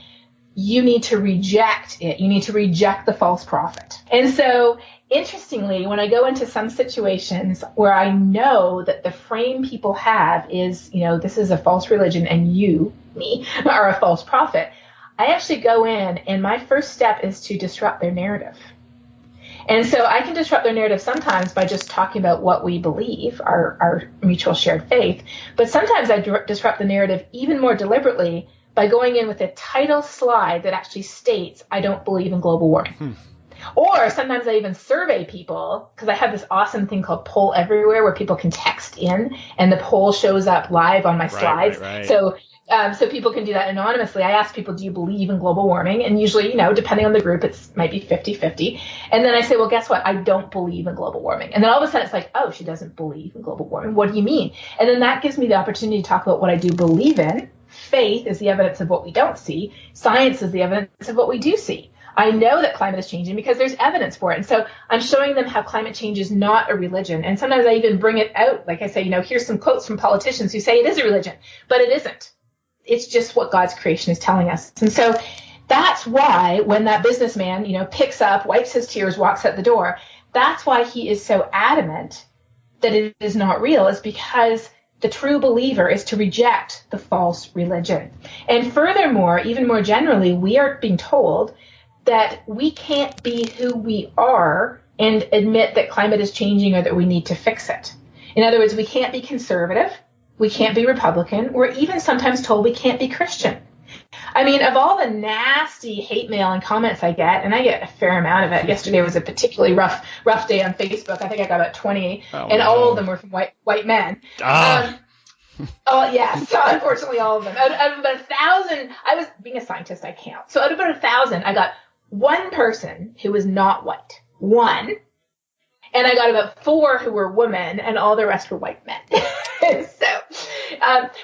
you need to reject it. You need to reject the false prophet. And so, interestingly, when I go into some situations where I know that the frame people have is, this is a false religion and you, me, are a false prophet, I actually go in, and my first step is to disrupt their narrative. And so I can disrupt their narrative sometimes by just talking about what we believe, our mutual shared faith. But sometimes I disrupt the narrative even more deliberately by going in with a title slide that actually states, I don't believe in global warming. Or sometimes I even survey people, because I have this awesome thing called Poll Everywhere where people can text in and the poll shows up live on my slides. Right. So people can do that anonymously. I ask people, do you believe in global warming? And usually, depending on the group, it might be 50-50. And then I say, well, guess what? I don't believe in global warming. And then all of a sudden it's like, oh, she doesn't believe in global warming. What do you mean? And then that gives me the opportunity to talk about what I do believe in. Faith is the evidence of what we don't see. Science is the evidence of what we do see. I know that climate is changing because there's evidence for it. And so I'm showing them how climate change is not a religion. And sometimes I even bring it out. Like I say, here's some quotes from politicians who say it is a religion, but it isn't. It's just what God's creation is telling us. And so that's why when that businessman, picks up, wipes his tears, walks out the door, that's why he is so adamant that it is not real, is because the true believer is to reject the false religion. And furthermore, even more generally, we are being told that we can't be who we are and admit that climate is changing or that we need to fix it. In other words, we can't be conservative, we can't be Republican, we're even sometimes told we can't be Christian. I mean, of all the nasty hate mail and comments I get, and I get a fair amount of it. Yesterday was a particularly rough day on Facebook. I think I got about 20, all of them were from white men. Oh, yeah. So unfortunately, all of them. Out of about 1,000, I was being a scientist, I count. So out of about 1,000, I got one person who was not white. One. And I got about 4 who were women, and all the rest were white men. So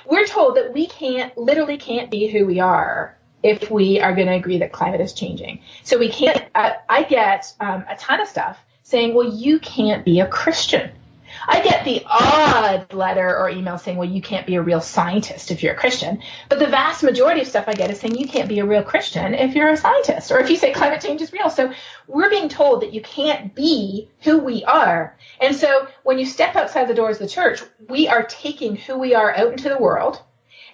we're told that we literally can't be who we are if we are going to agree that climate is changing. So we can't, I get a ton of stuff saying, well, you can't be a Christian. I get the odd letter or email saying, well, you can't be a real scientist if you're a Christian. But the vast majority of stuff I get is saying you can't be a real Christian if you're a scientist or if you say climate change is real. So we're being told that you can't be who we are. And so when you step outside the doors of the church, we are taking who we are out into the world.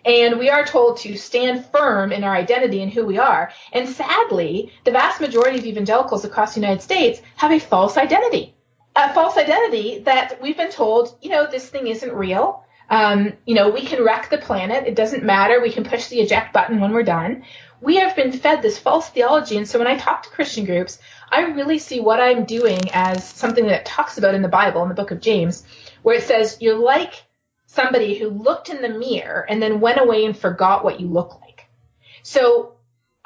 And we are told to stand firm in our identity and who we are. And sadly, the vast majority of evangelicals across the United States have a false identity. A false identity that we've been told, this thing isn't real. We can wreck the planet. It doesn't matter. We can push the eject button when we're done. We have been fed this false theology. And so when I talk to Christian groups, I really see what I'm doing as something that it talks about in the Bible, in the book of James, where it says you're like somebody who looked in the mirror and then went away and forgot what you look like. So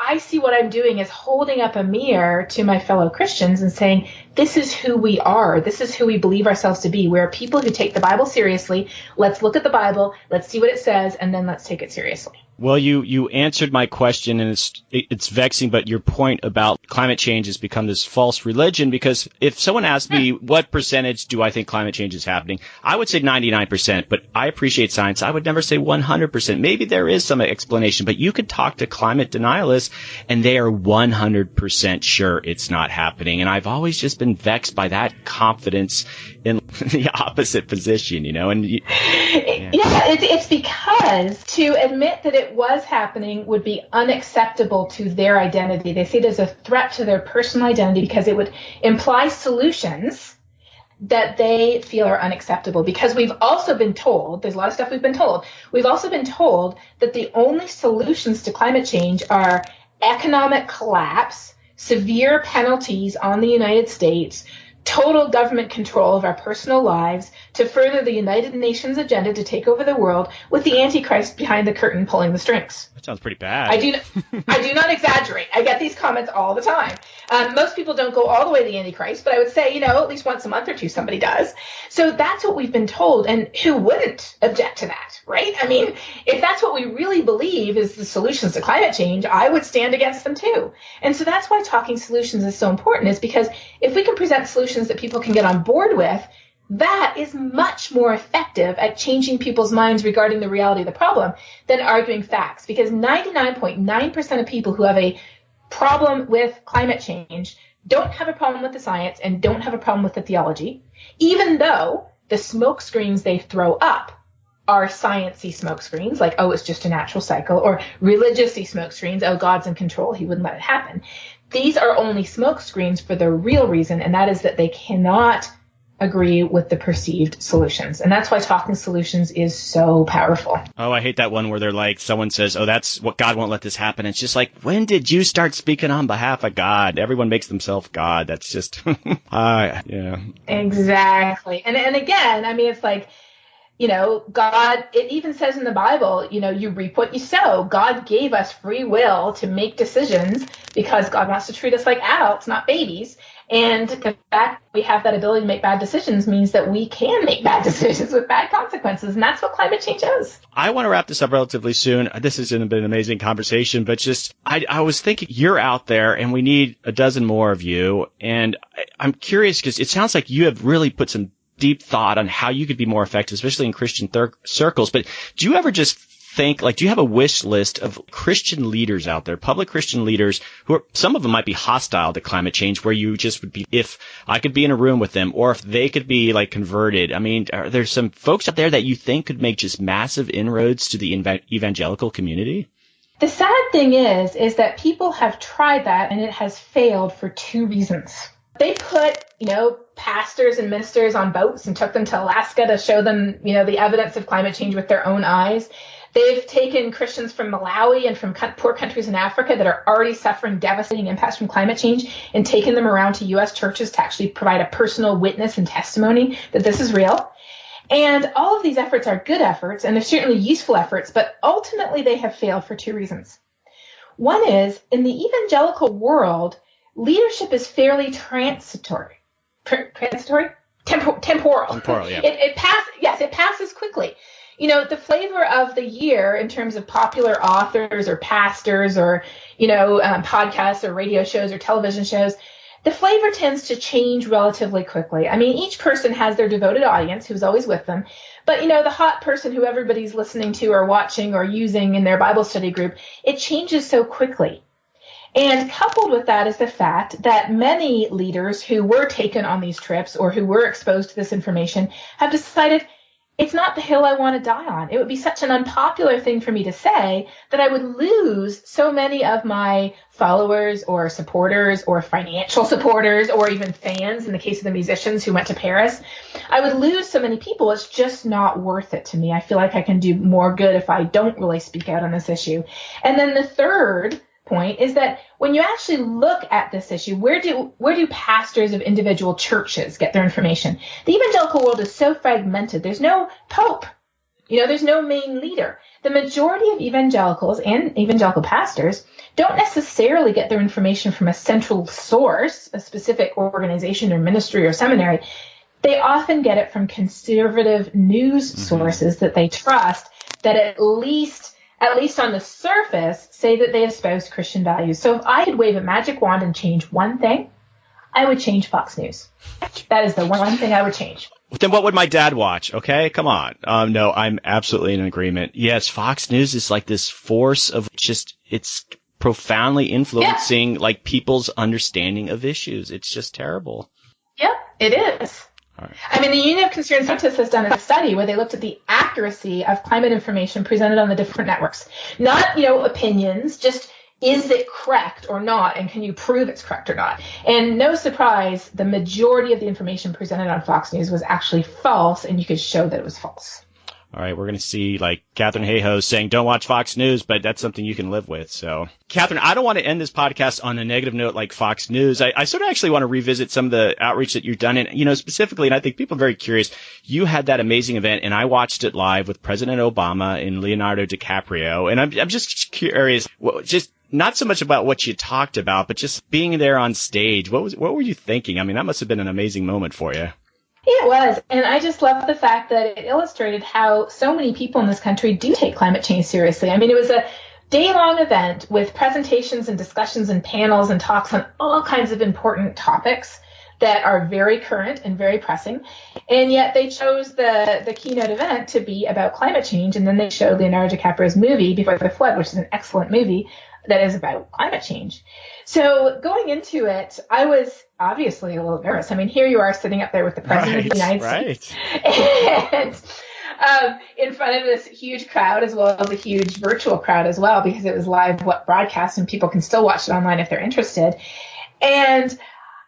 I see what I'm doing as holding up a mirror to my fellow Christians and saying, this is who we are. This is who we believe ourselves to be. We're people who take the Bible seriously. Let's look at the Bible. Let's see what it says, and then let's take it seriously. Well, you answered my question, and it's vexing, but your point about climate change has become this false religion, because if someone asked me what percentage do I think climate change is happening, I would say 99%, but I appreciate science. I would never say 100%. Maybe there is some explanation, but you could talk to climate denialists, and they are 100% sure it's not happening. And I've always just been vexed by that confidence in the opposite position, and it's because to admit that it was happening would be unacceptable to their identity. They see it as a threat to their personal identity because it would imply solutions that they feel are unacceptable. Because we've also been told, there's a lot of stuff we've been told, we've also been told that the only solutions to climate change are economic collapse, severe penalties on the United States, total government control of our personal lives to further the United Nations agenda to take over the world with the Antichrist behind the curtain pulling the strings. That sounds pretty bad. I do not exaggerate. I get these comments all the time. Most people don't go all the way to the Antichrist, but I would say, at least once a month or two somebody does. So that's what we've been told, and who wouldn't object to that, right? I mean, if that's what we really believe is the solutions to climate change, I would stand against them too. And so that's why talking solutions is so important, is because if we can present solutions that people can get on board with, that is much more effective at changing people's minds regarding the reality of the problem than arguing facts. Because 99.9% of people who have a problem with climate change don't have a problem with the science and don't have a problem with the theology, even though the smoke screens they throw up are science-y smoke screens, like, oh, it's just a natural cycle, or religious-y smoke screens, oh, God's in control, he wouldn't let it happen. These are only smoke screens for the real reason, and that is that they cannot agree with the perceived solutions. And that's why talking solutions is so powerful. Oh, I hate that one where they're like, someone says, oh, that's what God won't let this happen. It's just like, when did you start speaking on behalf of God? Everyone makes themselves God. That's just, yeah. Exactly. And again, I mean, it's like, God, it even says in the Bible, you reap what you sow. God gave us free will to make decisions because God wants to treat us like adults, not babies. And the fact we have that ability to make bad decisions means that we can make bad decisions with bad consequences. And that's what climate change is. I want to wrap this up relatively soon. This has been an amazing conversation, but just, I was thinking you're out there and we need a dozen more of you. And I'm curious because it sounds like you have really put some deep thought on how you could be more effective, especially in Christian circles. But do you ever just think, like, do you have a wish list of Christian leaders out there, public Christian leaders who are, some of them might be hostile to climate change, where you just would be, if I could be in a room with them, or if they could be like converted? I mean, are there some folks out there that you think could make just massive inroads to the evangelical community? The sad thing is that people have tried that and it has failed for two reasons. They put, pastors and ministers on boats and took them to Alaska to show them, the evidence of climate change with their own eyes. They've taken Christians from Malawi and from poor countries in Africa that are already suffering devastating impacts from climate change and taken them around to U.S. churches to actually provide a personal witness and testimony that this is real. And all of these efforts are good efforts, and they're certainly useful efforts, but ultimately they have failed for two reasons. One is, in the evangelical world, leadership is fairly temporal. Temporal, yeah. It passes quickly. The flavor of the year in terms of popular authors or pastors or, podcasts or radio shows or television shows, the flavor tends to change relatively quickly. I mean, each person has their devoted audience who's always with them. But, the hot person who everybody's listening to or watching or using in their Bible study group, it changes so quickly. And coupled with that is the fact that many leaders who were taken on these trips or who were exposed to this information have decided it's not the hill I want to die on. It would be such an unpopular thing for me to say that I would lose so many of my followers or supporters or financial supporters or even fans in the case of the musicians who went to Paris. I would lose so many people. It's just not worth it to me. I feel like I can do more good if I don't really speak out on this issue. And then the third point is that when you actually look at this issue, where do pastors of individual churches get their information? The evangelical world is so fragmented. There's no pope. There's no main leader. The majority of evangelicals and evangelical pastors don't necessarily get their information from a central source, a specific organization or ministry or seminary. They often get it from conservative news sources that they trust, that at least on the surface, say that they espouse Christian values. So if I could wave a magic wand and change one thing, I would change Fox News. That is the one thing I would change. Then what would my dad watch? Okay, come on. No, I'm absolutely in agreement. Yes, Fox News is like this force of just, it's profoundly influencing like people's understanding of issues. It's just terrible. Yep, it is. Right. I mean, the Union of Concerned Scientists has done a study where they looked at the accuracy of climate information presented on the different networks. Not, opinions, just is it correct or not, and can you prove it's correct or not? And no surprise, the majority of the information presented on Fox News was actually false, and you could show that it was false. All right, we're going to see like Katharine Hayhoe saying, don't watch Fox News, but that's something you can live with. So, Katharine, I don't want to end this podcast on a negative note like Fox News. I sort of actually want to revisit some of the outreach that you've done. And, specifically, and I think people are very curious, you had that amazing event, and I watched it live with President Obama and Leonardo DiCaprio. And I'm just curious, just not so much about what you talked about, but just being there on stage. What were you thinking? I mean, that must have been an amazing moment for you. It was. And I just love the fact that it illustrated how so many people in this country do take climate change seriously. I mean, it was a day-long event with presentations and discussions and panels and talks on all kinds of important topics that are very current and very pressing. And yet they chose the keynote event to be about climate change. And then they showed Leonardo DiCaprio's movie, Before the Flood, which is an excellent movie that is about climate change. So going into it, I was obviously a little nervous. I mean, here you are sitting up there with the president of the United States. And in front of this huge crowd, as well as a huge virtual crowd as well, because it was live broadcast and people can still watch it online if they're interested. And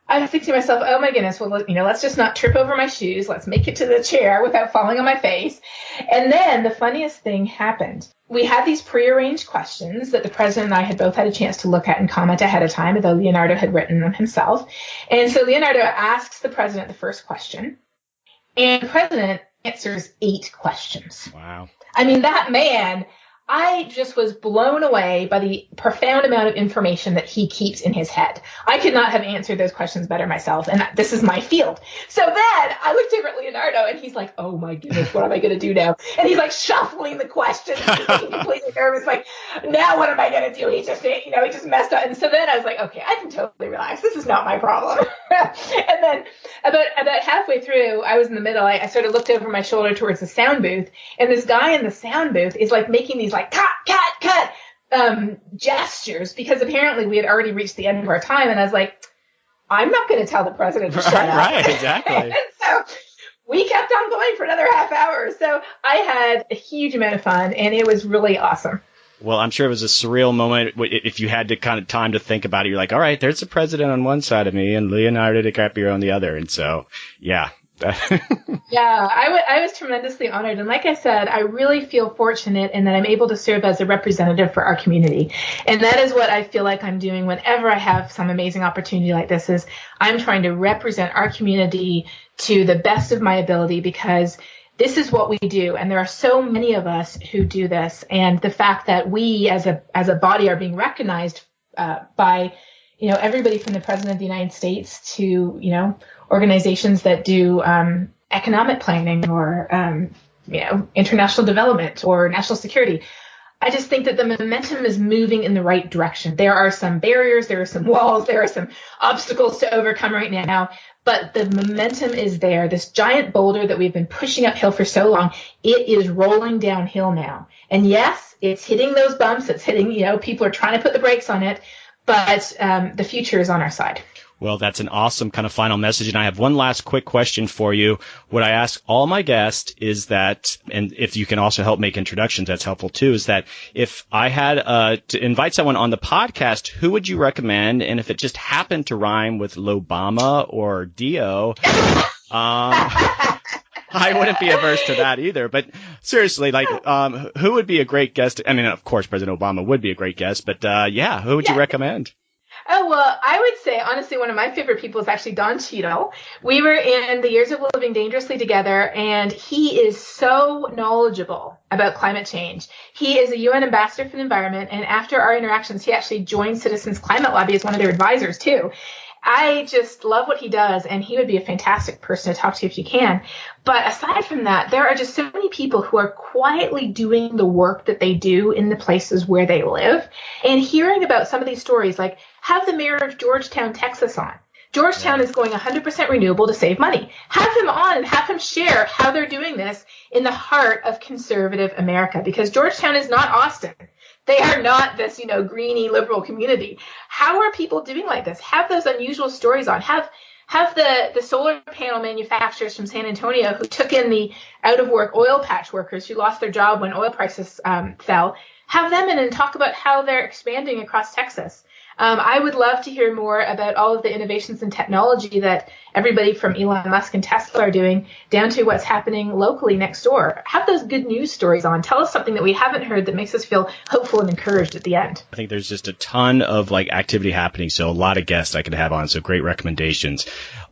I was thinking to myself, oh my goodness, well, let's just not trip over my shoes. Let's make it to the chair without falling on my face. And then the funniest thing happened. We had these prearranged questions that the president and I had both had a chance to look at and comment ahead of time, although Leonardo had written them himself. And so Leonardo asks the president the first question, and the president answers 8 questions. Wow. I mean, that man, I just was blown away by the profound amount of information that he keeps in his head. I could not have answered those questions better myself, and this is my field. So then I looked over at Leonardo, and he's like, oh my goodness, what am I going to do now? And he's like shuffling the questions, getting completely nervous, like, now what am I going to do? He just messed up. And so then I was like, okay, I can totally relax. This is not my problem. And then about halfway through, I was in the middle. I sort of looked over my shoulder towards the sound booth, and this guy in the sound booth is like making these like cut, gestures, because apparently we had already reached the end of our time. And I was like, I'm not going to tell the president to shut up. Right, exactly. And so we kept on going for another half hour. So I had a huge amount of fun, and it was really awesome. Well, I'm sure it was a surreal moment if you had to kind of time to think about it. You're like, all right, there's the president on one side of me and Leonardo DiCaprio on the other. And so, yeah. Yeah, I was tremendously honored. And like I said, I really feel fortunate in that I'm able to serve as a representative for our community. And that is what I feel like I'm doing whenever I have some amazing opportunity like this, is I'm trying to represent our community to the best of my ability, because this is what we do. And there are so many of us who do this. And the fact that we as a body are being recognized by, everybody from the president of the United States to, organizations that do economic planning or, international development or national security. I just think that the momentum is moving in the right direction. There are some barriers, there are some walls, there are some obstacles to overcome right now, but the momentum is there. This giant boulder that we've been pushing uphill for so long, it is rolling downhill now. And yes, it's hitting those bumps. It's hitting, people are trying to put the brakes on it, but the future is on our side. Well, that's an awesome kind of final message. And I have one last quick question for you. What I ask all my guests is that, and if you can also help make introductions, that's helpful too, is that if I had to invite someone on the podcast, who would you recommend? And if it just happened to rhyme with Lobama or Dio, I wouldn't be averse to that either. But seriously, who would be a great guest? I mean, of course, President Obama would be a great guest, but who would you recommend? Oh, well, I would say, honestly, one of my favorite people is actually Don Cheadle. We were in the Years of Living Dangerously together, and he is so knowledgeable about climate change. He is a UN ambassador for the environment, and after our interactions, he actually joined Citizens Climate Lobby as one of their advisors, too. I just love what he does, and he would be a fantastic person to talk to if you can. But aside from that, there are just so many people who are quietly doing the work that they do in the places where they live. And hearing about some of these stories, like have the mayor of Georgetown, Texas on. Georgetown is going 100% renewable to save money. Have him on and have him share how they're doing this in the heart of conservative America, because Georgetown is not Austin. They are not this, greeny liberal community. How are people doing like this? Have those unusual stories on. Have the solar panel manufacturers from San Antonio who took in the out-of-work oil patch workers who lost their job when oil prices fell. Have them in and talk about how they're expanding across Texas. I would love to hear more about all of the innovations in technology that everybody from Elon Musk and Tesla are doing, down to what's happening locally next door. Have those good news stories on. Tell us something that we haven't heard that makes us feel hopeful and encouraged at the end. I think there's just a ton of activity happening, so a lot of guests I could have on, so great recommendations.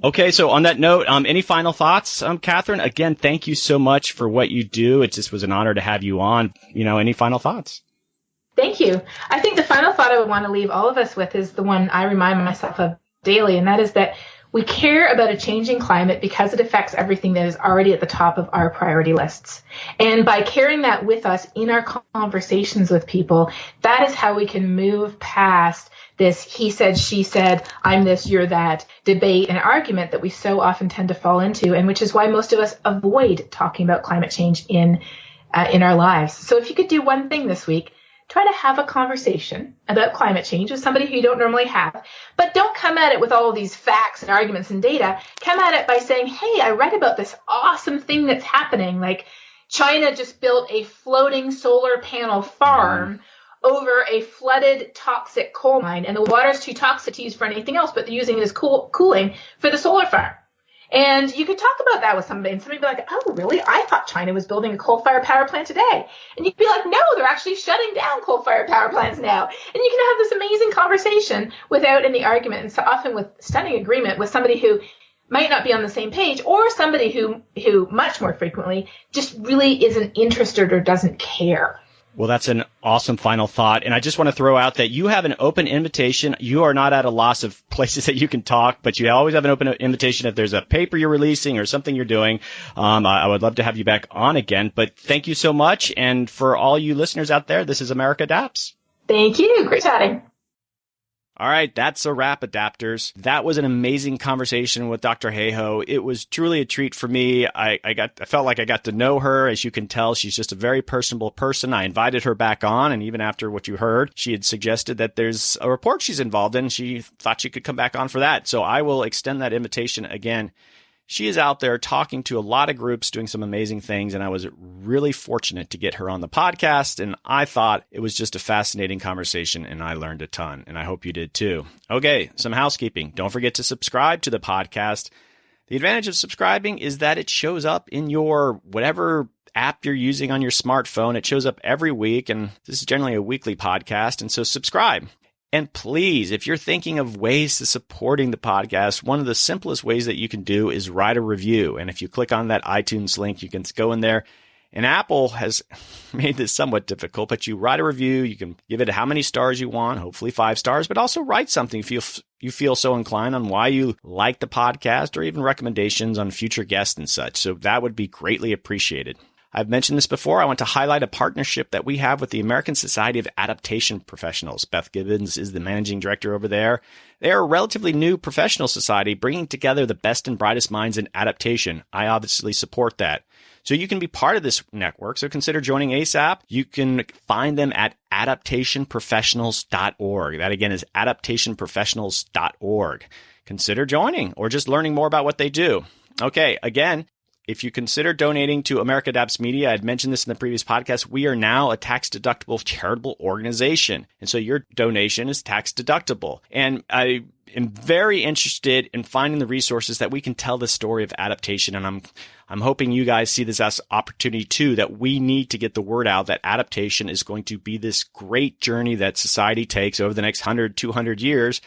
Okay, so on that note, any final thoughts, Katharine? Again, thank you so much for what you do. It just was an honor to have you on. Any final thoughts? Thank you. I think the final thought I would want to leave all of us with is the one I remind myself of daily, and that is that we care about a changing climate because it affects everything that is already at the top of our priority lists. And by carrying that with us in our conversations with people, that is how we can move past this he said, she said, I'm this, you're that debate and argument that we so often tend to fall into, and which is why most of us avoid talking about climate change in our lives. So if you could do one thing this week, try to have a conversation about climate change with somebody who you don't normally have, but don't come at it with all of these facts and arguments and data. Come at it by saying, hey, I read about this awesome thing that's happening. Like China just built a floating solar panel farm over a flooded toxic coal mine, and the water's too toxic to use for anything else, but they're using it as cooling for the solar farm. And you could talk about that with somebody, and somebody would be like, oh, really? I thought China was building a coal-fired power plant today. And you'd be like, no, they're actually shutting down coal-fired power plants now. And you can have this amazing conversation without any argument, and so often with stunning agreement with somebody who might not be on the same page, or somebody who much more frequently just really isn't interested or doesn't care. Well, that's an awesome final thought. And I just want to throw out that you have an open invitation. You are not at a loss of places that you can talk, but you always have an open invitation if there's a paper you're releasing or something you're doing. I would love to have you back on again. But thank you so much. And for all you listeners out there, this is America Adapts. Thank you. Great chatting. All right, that's a wrap, adapters. That was an amazing conversation with Dr. Hayhoe. It was truly a treat for me. I felt like I got to know her. As you can tell, she's just a very personable person. I invited her back on, and even after what you heard, she had suggested that there's a report she's involved in. She thought she could come back on for that. So I will extend that invitation again. She is out there talking to a lot of groups, doing some amazing things, and I was really fortunate to get her on the podcast, and I thought it was just a fascinating conversation, and I learned a ton, and I hope you did too. Okay, some housekeeping. Don't forget to subscribe to the podcast. The advantage of subscribing is that it shows up in your whatever app you're using on your smartphone. It shows up every week, and this is generally a weekly podcast, and so subscribe. And please, if you're thinking of ways to supporting the podcast, one of the simplest ways that you can do is write a review. And if you click on that iTunes link, you can go in there. And Apple has made this somewhat difficult, but you write a review. You can give it how many stars you want, hopefully 5 stars, but also write something if you feel so inclined on why you like the podcast or even recommendations on future guests and such. So that would be greatly appreciated. I've mentioned this before. I want to highlight a partnership that we have with the American Society of Adaptation Professionals. Beth Gibbons is the managing director over there. They are a relatively new professional society bringing together the best and brightest minds in adaptation. I obviously support that. So you can be part of this network. So consider joining ASAP. You can find them at adaptationprofessionals.org. That again is adaptationprofessionals.org. Consider joining or just learning more about what they do. Okay, again, if you consider donating to America Adapts Media, I'd mentioned this in the previous podcast, we are now a tax-deductible charitable organization. And so your donation is tax-deductible. And I am very interested in finding the resources that we can tell the story of adaptation. And I'm hoping you guys see this as opportunity too, that we need to get the word out that adaptation is going to be this great journey that society takes over the next 100, 200 years.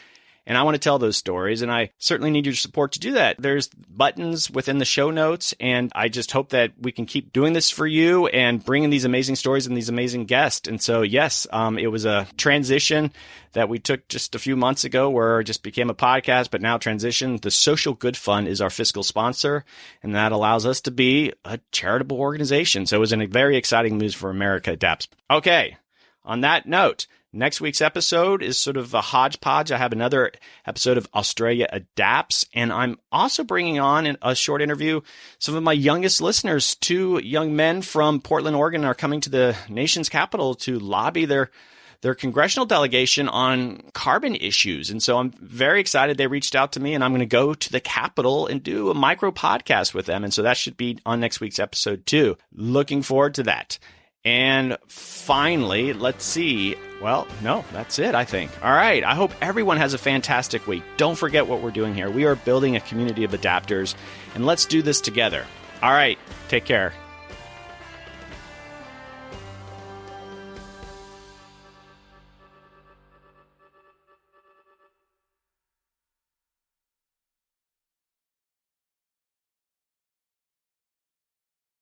And I want to tell those stories, and I certainly need your support to do that. There's buttons within the show notes, and I just hope that we can keep doing this for you and bringing these amazing stories and these amazing guests. And so, yes, it was a transition that we took just a few months ago where it just became a podcast, but now transitioned. The Social Good Fund is our fiscal sponsor, and that allows us to be a charitable organization. So it was a very exciting news for America Adapts. Okay, on that note, next week's episode is sort of a hodgepodge. I have another episode of Australia Adapts, and I'm also bringing on in a short interview some of my youngest listeners. 2 young men from Portland, Oregon are coming to the nation's capital to lobby their congressional delegation on carbon issues. And so I'm very excited they reached out to me, and I'm going to go to the Capitol and do a micro podcast with them. And so that should be on next week's episode too. Looking forward to that. And finally, let's see. Well, no, that's it, I think. All right. I hope everyone has a fantastic week. Don't forget what we're doing here. We are building a community of adapters, and let's do this together. All right. Take care.